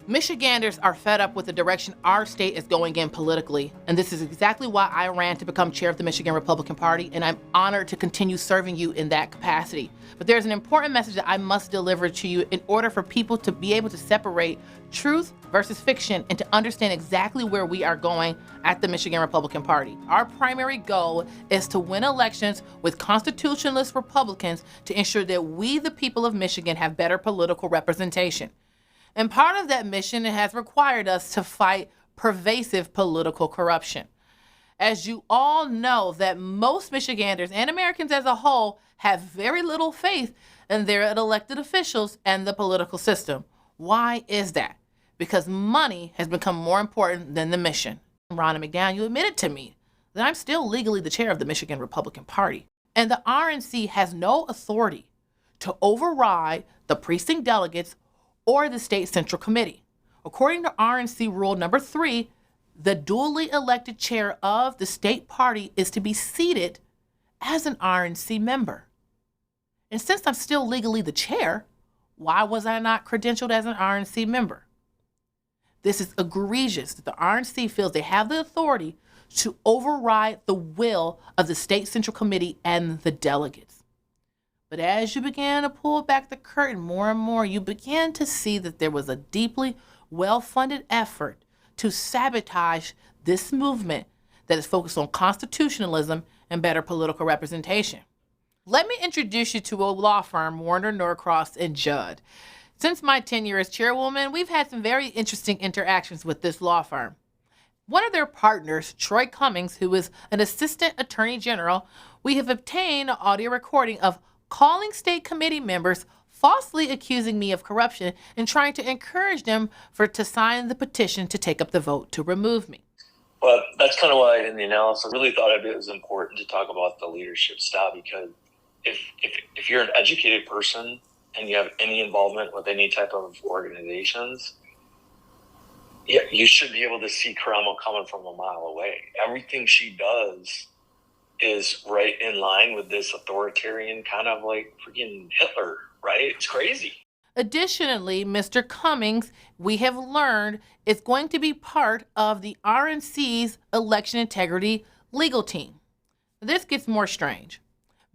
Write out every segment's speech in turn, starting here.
Michiganders are fed up with the direction our state is going in politically, and this is exactly why I ran to become chair of the Michigan Republican Party, and I'm honored to continue serving you in that capacity. But there's an important message that I must deliver to you in order for people to be able to separate truth versus fiction and to understand exactly where we are going at the Michigan Republican Party. Our primary goal is to win elections with constitutionalist Republicans to ensure that we, the people of Michigan, have better political representation. And part of that mission has required us to fight pervasive political corruption. As you all know, that most Michiganders and Americans as a whole have very little faith in their elected officials and the political system. Why is that? Because money has become more important than the mission. Ronna McDaniel admitted to me that I'm still legally the chair of the Michigan Republican Party. And the RNC has no authority to override the precinct delegates or the state central committee. According to RNC rule number 3, the duly elected chair of the state party is to be seated as an RNC member. And since I'm still legally the chair, why was I not credentialed as an RNC member? This is egregious that the RNC feels they have the authority to override the will of the state central committee and the delegates. But as you began to pull back the curtain more and more, you began to see that there was a deeply well-funded effort to sabotage this movement that is focused on constitutionalism and better political representation. Let me introduce you to a law firm, Warner Norcross and Judd. Since my tenure as chairwoman, we've had some very interesting interactions with this law firm. One of their partners, Troy Cummings, who is an assistant attorney general, we have obtained an audio recording of calling state committee members, falsely accusing me of corruption, and trying to encourage them to sign the petition to take up the vote to remove me. Well, that's kind of why in the analysis I really thought it was important to talk about the leadership style, because if you're an educated person and you have any involvement with any type of organizations, yeah, you should be able to see Karamo coming from a mile away. Everything she does is right in line with this authoritarian kind of like freaking Hitler, right? It's crazy. Additionally, Mr. Cummings, we have learned, is going to be part of the RNC's election integrity legal team. This gets more strange.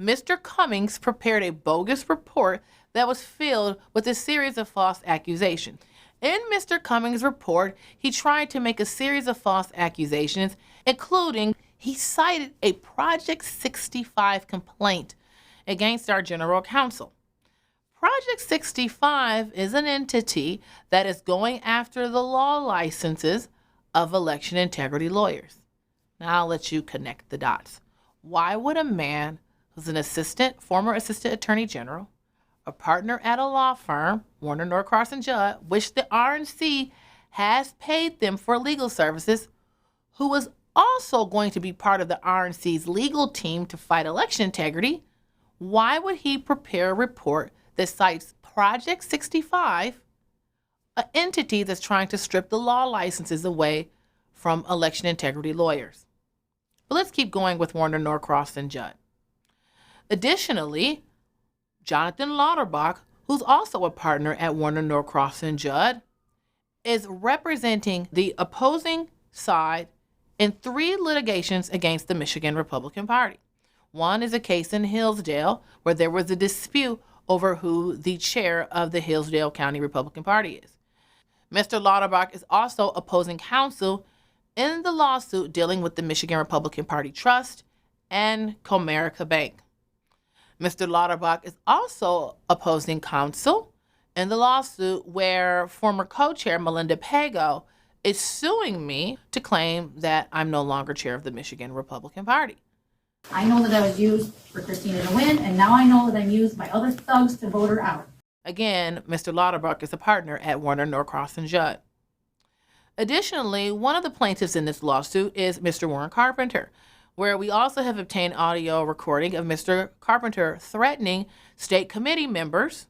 Mr. Cummings prepared a bogus report that was filled with a series of false accusations. In Mr. Cummings' report, he tried to make a series of false accusations, including he cited a Project 65 complaint against our general counsel. Project 65 is an entity that is going after the law licenses of election integrity lawyers. Now I'll let you connect the dots. Why would a man who's an former assistant attorney general, a partner at a law firm, Warner Norcross and Judd, which the RNC has paid them for legal services, who was also going to be part of the RNC's legal team to fight election integrity, why would he prepare a report that cites Project 65, an entity that's trying to strip the law licenses away from election integrity lawyers? But let's keep going with Warner Norcross and Judd. Additionally, Jonathan Lauterbach, who's also a partner at Warner Norcross and Judd, is representing the opposing side in 3 litigations against the Michigan Republican Party. One is a case in Hillsdale where there was a dispute over who the chair of the Hillsdale County Republican Party is. Mr. Lauterbach is also opposing counsel in the lawsuit dealing with the Michigan Republican Party Trust and Comerica Bank. Mr. Lauterbach is also opposing counsel in the lawsuit where former co-chair Melinda Pago is suing me to claim that I'm no longer chair of the Michigan Republican Party. I know that I was used for Kristina to win, and now I know that I'm used by other thugs to vote her out. Again, Mr. Lauterbach is a partner at Warner Norcross and Judd. Additionally, one of the plaintiffs in this lawsuit is Mr. Warren Carpenter, where we also have obtained audio recording of Mr. Carpenter threatening state committee members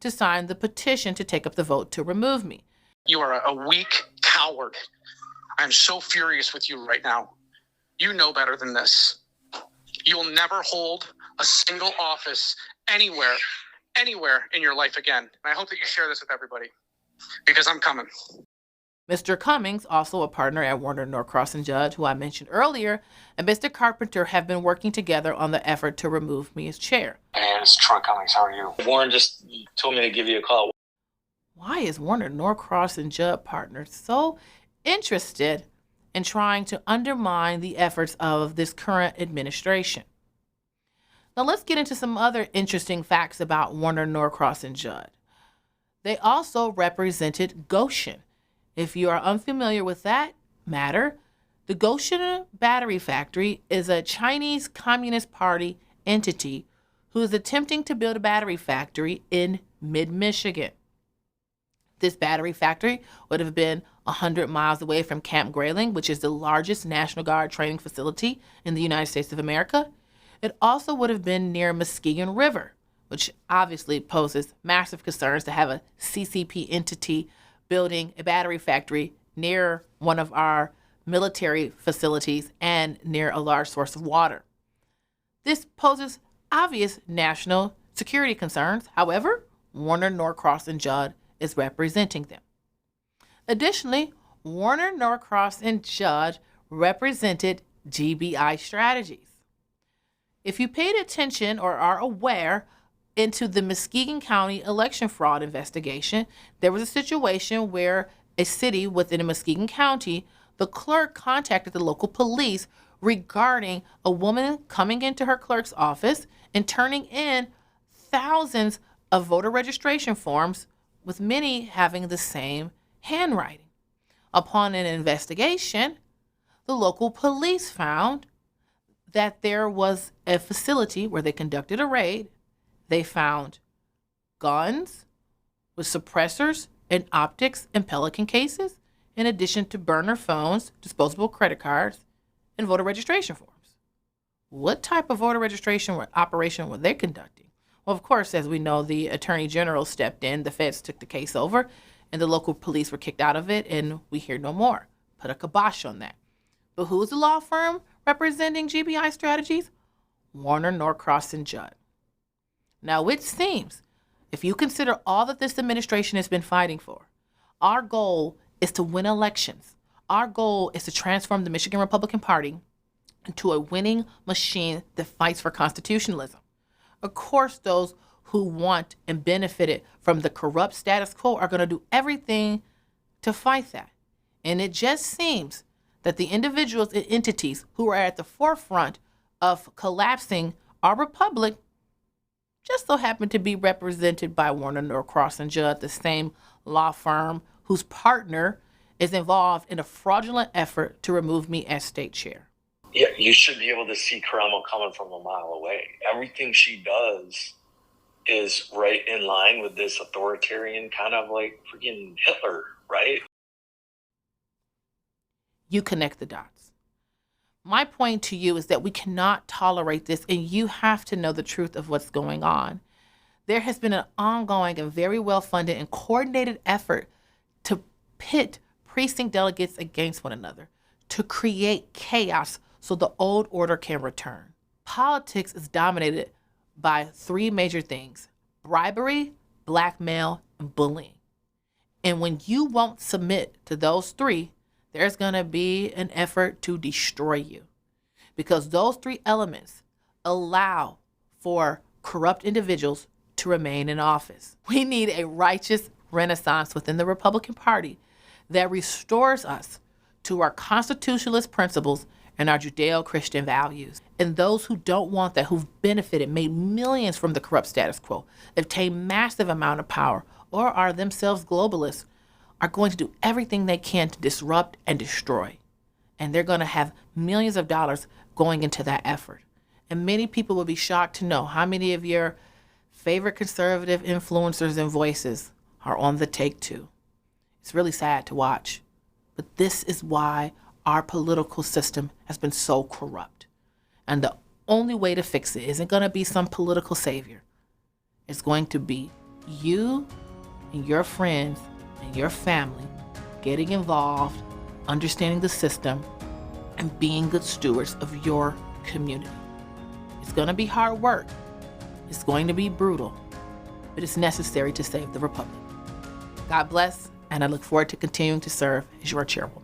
to sign the petition to take up the vote to remove me. You are a weak coward. I'm so furious with you right now. You know better than this. You'll never hold a single office anywhere in your life again. And I hope that you share this with everybody. because I'm coming. Mr. Cummings, also a partner at Warner Norcross and Judd, who I mentioned earlier, and Mr. Carpenter have been working together on the effort to remove me as chair. Hey, it's Troy Cummings. How are you? Warren just told me to give you a call. Why is Warner Norcross and Judd partners so interested in trying to undermine the efforts of this current administration? Now let's get into some other interesting facts about Warner Norcross and Judd. They also represented Goshen. If you are unfamiliar with that matter, the Goshen Battery Factory is a Chinese Communist Party entity who is attempting to build a battery factory in mid-Michigan. This battery factory would have been 100 miles away from Camp Grayling, which is the largest National Guard training facility in the United States of America. It also would have been near Muskegon River, which obviously poses massive concerns to have a CCP entity building a battery factory near one of our military facilities and near a large source of water. This poses obvious national security concerns. However, Warner Norcross and Judd is representing them. Additionally, Warner Norcross and Judd represented GBI strategies. If you paid attention or are aware into the Muskegon County election fraud investigation, there was a situation where a city within Muskegon County, the clerk contacted the local police regarding a woman coming into her clerk's office and turning in thousands of voter registration forms, with many having the same handwriting. Upon an investigation, the local police found that there was a facility where they conducted a raid. They found guns with suppressors and optics and Pelican cases, in addition to burner phones, disposable credit cards, and voter registration forms. What type of voter registration operation were they conducting? Well, of course, as we know, the Attorney General stepped in, the feds took the case over, and the local police were kicked out of it, and we hear no more. Put a kibosh on that. But who's the law firm representing GBI strategies? Warner Norcross and Judd. Now, it seems, if you consider all that this administration has been fighting for, our goal is to win elections. Our goal is to transform the Michigan Republican Party into a winning machine that fights for constitutionalism. Of course, those who want and benefited from the corrupt status quo are going to do everything to fight that. And it just seems that the individuals and entities who are at the forefront of collapsing our republic just so happen to be represented by Warner Norcross and Judd, the same law firm whose partner is involved in a fraudulent effort to remove me as state chair. Yeah, you should be able to see Karamo coming from a mile away. Everything she does is right in line with this authoritarian kind of like freaking Hitler, right? You connect the dots. My point to you is that we cannot tolerate this, and you have to know the truth of what's going on. There has been an ongoing and very well-funded and coordinated effort to pit precinct delegates against one another, to create chaos so the old order can return. Politics is dominated by three major things: bribery, blackmail, and bullying. And when you won't submit to those three, there's going to be an effort to destroy you, because those three elements allow for corrupt individuals to remain in office. We need a righteous renaissance within the Republican Party that restores us to our constitutionalist principles and our Judeo-Christian values. And those who don't want that, who've benefited, made millions from the corrupt status quo, obtained massive amount of power, or are themselves globalists, are going to do everything they can to disrupt and destroy. And they're going to have millions of dollars going into that effort. And many people will be shocked to know how many of your favorite conservative influencers and voices are on the take too. It's really sad to watch. But this is why our political system has been so corrupt. And the only way to fix it isn't going to be some political savior. It's going to be you and your friends and your family getting involved, understanding the system, and being good stewards of your community. It's going to be hard work. It's going to be brutal, but it's necessary to save the republic. God bless, and I look forward to continuing to serve as your chairwoman.